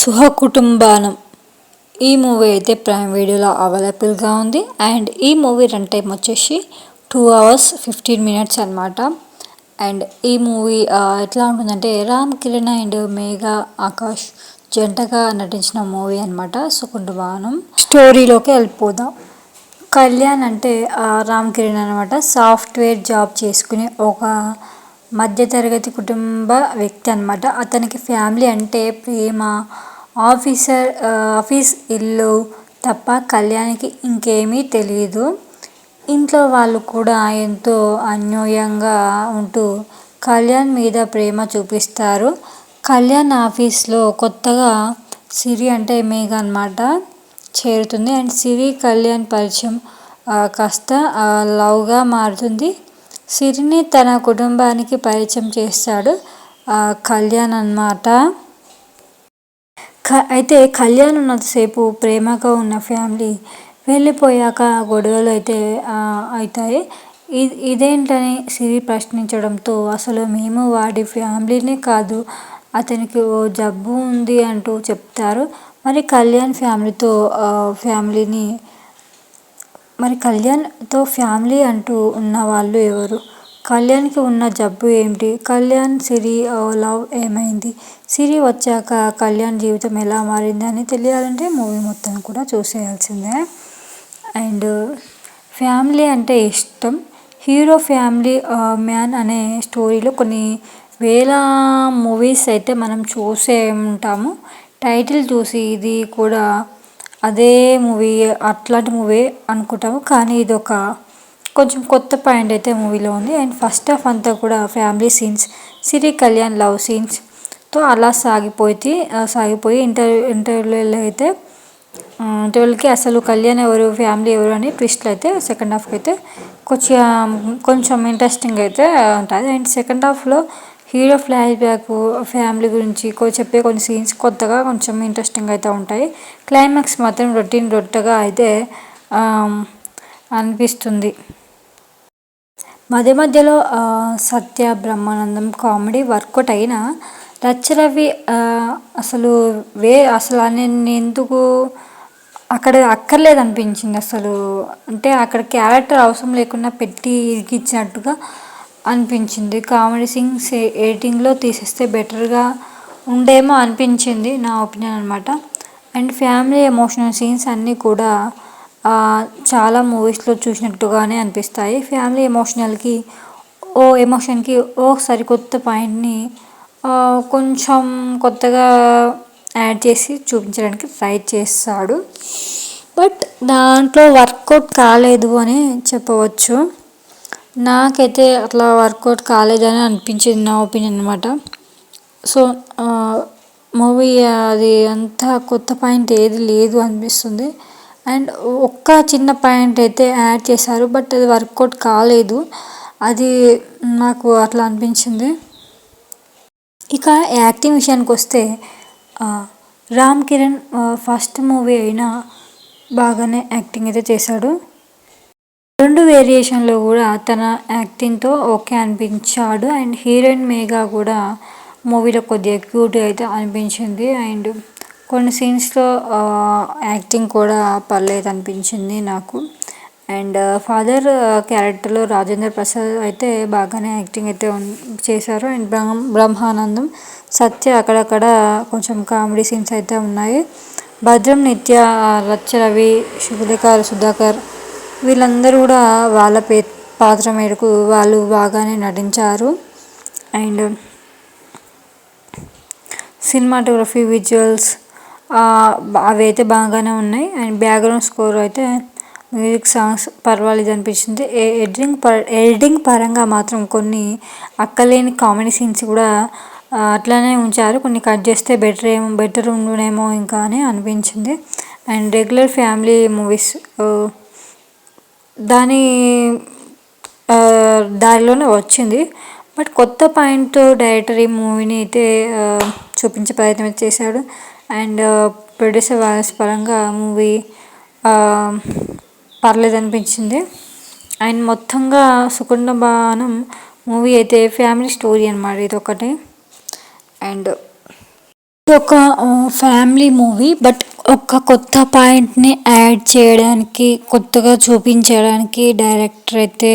సుహకుటుంబనం ఈ మూవీ అయితే ప్రైమ్ వీడియోలో అవైలబుల్గా ఉంది. అండ్ ఈ మూవీ రన్ టైం వచ్చేసి 2 hours 15 minutes అనమాట. అండ్ ఈ మూవీ ఎట్లా ఉంటుందంటే రామ్ కిరణ్ అండ్ మేఘా ఆకాష్ జంటగా నటించిన మూవీ అనమాట సుకుటుంబనం. స్టోరీలోకి వెళ్ళిపోదాం. కళ్యాణ్ అంటే రామ్ కిరణ్ అనమాట. సాఫ్ట్వేర్ జాబ్ చేసుకునే ఒక మధ్యతరగతి కుటుంబ వ్యక్తి అనమాట. అతనికి ఫ్యామిలీ అంటే ప్రేమ, ఆఫీస్, ఇల్లు తప్ప కళ్యాణ్కి ఇంకేమీ తెలియదు. ఇంట్లో వాళ్ళు కూడా ఎంతో అన్యోన్యంగా ఉంటూ కళ్యాణ్ మీద ప్రేమ చూపిస్తారు. కళ్యాణ్ ఆఫీస్లో కొత్తగా సిరి అంటే మేఘ అనమాట చేరుతుంది. అండ్ సిరి కళ్యాణ్ పరిచయం కాస్త లవ్గా మారుతుంది. సిరిని తన కుటుంబానికి పరిచయం చేస్తాడు కళ్యాణ్ అన్నమాట. అయితే కళ్యాణ్ ఉన్నంతసేపు ప్రేమగా ఉన్న ఫ్యామిలీ వెళ్ళిపోయాక గొడవలు అయితే అవుతాయి. ఇదేంటని సిరి ప్రశ్నించడంతో అసలు మేము వాడి ఫ్యామిలీనే కాదు, అతనికి ఓ జబ్బు ఉంది అంటూ చెప్తారు. మరి కళ్యాణ్తో ఫ్యామిలీ అంటూ ఉన్న వాళ్ళు ఎవరు? కళ్యాణ్కి ఉన్న జబ్బు ఏమిటి? కళ్యాణ్ సిరి లవ్ ఏమైంది? సిరి వచ్చాక కళ్యాణ్ జీవితం ఎలా మారింది అని తెలియాలంటే మూవీ మొత్తం కూడా చూసేయాల్సిందే. అండ్ ఫ్యామిలీ అంటే ఇష్టం, హీరో ఫ్యామిలీ మ్యాన్ అనే స్టోరీలో కొన్ని వేల మూవీస్ అయితే మనం చూసే ఉంటాము. టైటిల్ చూసి ఇది కూడా అదే మూవీ, అట్లాంటి మూవీ అనుకుంటాము. కానీ ఇది ఒక కొంచెం కొత్త పాయింట్ అయితే మూవీలో ఉంది. అండ్ ఫస్ట్ హాఫ్ అంతా కూడా ఫ్యామిలీ సీన్స్, సిరి కళ్యాణ్ లవ్ సీన్స్తో అలా సాగిపోయి ఇంటర్వ్యూలో అయితే ఇంటర్వ్యూలకి అసలు కళ్యాణ్ ఎవరు, ఫ్యామిలీ ఎవరు అని ట్విస్ట్లు అయితే సెకండ్ హాఫ్కి అయితే కొంచెం ఇంట్రెస్టింగ్ అయితే ఉంటుంది. అండ్ సెకండ్ హాఫ్లో హీరో ఫ్లాష్ బ్యాక్ ఫ్యామిలీ గురించి చెప్పే కొన్ని సీన్స్ కొత్తగా కొంచెం ఇంట్రెస్టింగ్ అయితే ఉంటాయి. క్లైమాక్స్ మాత్రం రొట్టెగా అయితే అనిపిస్తుంది. మధ్యలో సత్య బ్రహ్మానందం కామెడీ వర్కౌట్ అయినా రచ్చరవి అసలు నేను ఎందుకు అక్కడ అక్కర్లేదు అనిపించింది అసలు. అంటే అక్కడ క్యారెక్టర్ అవసరం లేకుండా పెట్టి ఇరికిచ్చినట్టుగా అనిపించింది. కామెడీ సీన్స్ ఎడిటింగ్లో తీసేస్తే బెటర్గా ఉండేమో అనిపించింది నా ఒపీనియన్ అనమాట. అండ్ ఫ్యామిలీ ఎమోషనల్ సీన్స్ అన్నీ కూడా చాలా మూవీస్లో చూసినట్టుగానే అనిపిస్తాయి. ఫ్యామిలీ ఎమోషన్కి ఓ సరికొత్త పాయింట్ని కొంచెం కొత్తగా యాడ్ చేసి చూపించడానికి ట్రై చేస్తాడు. బట్ దాంట్లో వర్కౌట్ కాలేదు అని చెప్పవచ్చు. నాకైతే అట్లా వర్కౌట్ కాలేదని అనిపించింది నా ఒపీనియన్ అనమాట. సో మూవీ అది అంతా కొత్త పాయింట్ ఏది లేదు అనిపిస్తుంది. అండ్ ఒక్క చిన్న పాయింట్ అయితే యాడ్ చేశారు, బట్ అది వర్కౌట్ కాలేదు, అది నాకు అట్లా అనిపించింది. ఇక యాక్టింగ్ విషయానికి వస్తే రామ్ కిరణ్ ఫస్ట్ మూవీ అయినా బాగానే యాక్టింగ్ అయితే చేశాడు. 2 వేరియేషన్లో కూడా తన యాక్టింగ్తో ఓకే అనిపించాడు. అండ్ హీరోయిన్ మేఘా కూడా మూవీలో కొద్దిగా క్యూట్ అయితే అనిపించింది. అండ్ కొన్ని సీన్స్లో యాక్టింగ్ కూడా పర్లేదు అనిపించింది నాకు. అండ్ ఫాదర్ క్యారెక్టర్లో రాజేంద్ర ప్రసాద్ అయితే బాగానే యాక్టింగ్ అయితే చేశారు. అండ్ బ్రహ్మానందం, సత్య అక్కడక్కడ కొంచెం కామెడీ సీన్స్ అయితే ఉన్నాయి. భద్రం, నిత్య, రచ్చరవి, శుభలేఖ సుధాకర్ వీళ్ళందరూ కూడా వాళ్ళ పాత్ర మేరకు వాళ్ళు బాగానే నటించారు. అండ్ సినిమాటోగ్రఫీ, విజువల్స్ అవి అయితే బాగానే ఉన్నాయి. అండ్ బ్యాక్గ్రౌండ్ స్కోర్ అయితే మ్యూజిక్, సాంగ్స్ పర్వాలేదు అనిపించింది. ఎడిటింగ్ పరంగా మాత్రం కొన్ని అక్కలేని కామెడీ సీన్స్ కూడా అట్లానే ఉంచారు. కొన్ని కట్ చేస్తే బెటర్ ఉండునేమో ఇంకా అని అనిపించింది. అండ్ రెగ్యులర్ ఫ్యామిలీ మూవీస్ దారిలోనే వచ్చింది. బట్ కొత్త పాయింట్తో డైరెక్టర్ ఈ మూవీని అయితే చూపించే ప్రయత్నం చేశాడు. అండ్ ప్రొడ్యూసర్ వాల్యూస్ పరంగా మూవీ పర్లేదు అనిపించింది. అండ్ మొత్తంగా సుకుటుంబనం మూవీ అయితే ఫ్యామిలీ స్టోరీ అన్నమాట ఇది ఒకటి. అండ్ ఒక ఫ్యామిలీ మూవీ, బట్ ఒక కొత్త పాయింట్ని యాడ్ చేయడానికి, కొత్తగా చూపించడానికి డైరెక్టర్ అయితే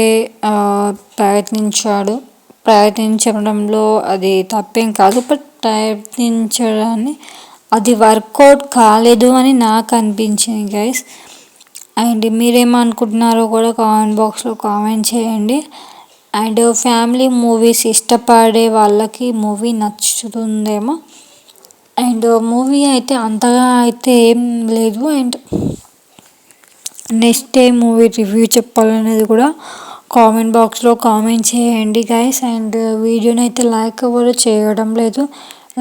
ప్రయత్నించడంలో అది తప్పేం కాదు. బట్ ప్రయత్నించడాన్ని అది వర్కౌట్ కాలేదు అని నాకు అనిపించింది గైస్. అండ్ మీరేమనుకుంటున్నారో కూడా కామెంట్ బాక్స్లో కామెంట్ చేయండి. అండ్ ఫ్యామిలీ మూవీస్ ఇష్టపడే వాళ్ళకి మూవీ నచ్చుతుందేమో. అండ్ మూవీ అయితే అంతగా అయితే ఏం లేదు. And next day movie review చెప్పాలనేది కూడా కామెంట్ బాక్స్లో కామెంట్ చేయండి గైస్. అండ్ వీడియోని అయితే లైక్ ఎవరు చేయడం లేదు,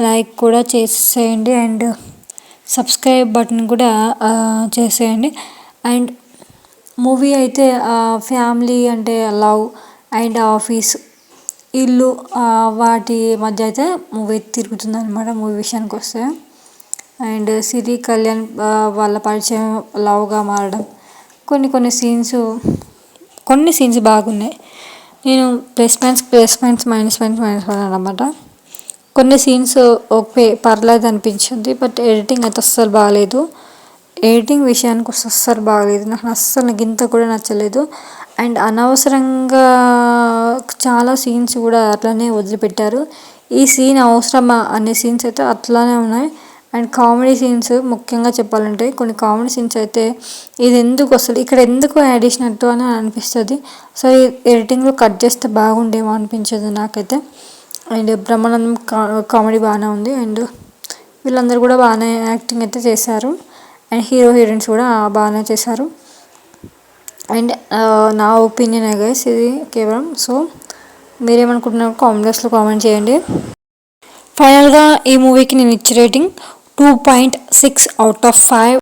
లైక్ కూడా చేసేయండి. అండ్ సబ్స్క్రైబ్ బటన్ కూడా చేసేయండి. అండ్ మూవీ అయితే ఫ్యామిలీ అంటే లవ్ అండ్ ఆఫీస్, ఇల్లు, వాటి మధ్య అయితే మూవీ తిరుగుతుంది అనమాట. మూవీ విషయానికి వస్తే అండ్ సిరి కళ్యాణ్ వాళ్ళ పరిచయం లవ్గా మారడం, కొన్ని సీన్స్ బాగున్నాయి. నేను ప్లస్ పాయింట్స్ మైనస్ పాయింట్స్ అనమాట. కొన్ని సీన్స్ ఓకే పర్లేదు అనిపించింది, బట్ ఎడిటింగ్ అయితే అస్సలు బాగాలేదు. ఎడిటింగ్ విషయానికి వస్తే అస్సలు బాగాలేదు, నాకు గింత కూడా నచ్చలేదు. అండ్ అనవసరంగా చాలా సీన్స్ కూడా అట్లనే వదిలిపెట్టారు. ఈ సీన్ అవసరమా అనే సీన్స్ అయితే అట్లానే ఉన్నాయి. అండ్ కామెడీ సీన్స్ ముఖ్యంగా చెప్పాలంటే కొన్ని కామెడీ సీన్స్ అయితే ఇది ఎందుకు అసలు ఇక్కడ ఎందుకు యాడ్ చేసినట్టు అని అనిపిస్తుంది. సో ఎడిటింగ్లో కట్ చేస్తే బాగుండేమో అనిపించేది నాకైతే. అండ్ బ్రహ్మానందం కామెడీ బాగానే ఉంది. అండ్ వీళ్ళందరూ కూడా బాగానే యాక్టింగ్ అయితే చేశారు. అండ్ హీరోయిన్స్ కూడా బాగానే చేశారు. అండ్ నా ఒపీనియన్ గైస్ ఇది కేవలం. సో మీరేమనుకుంటున్నారు కామెంట్ బాక్స్లో కామెంట్ చేయండి. ఫైనల్గా ఈ మూవీకి నేను ఇచ్చే రేటింగ్ 2.6/5.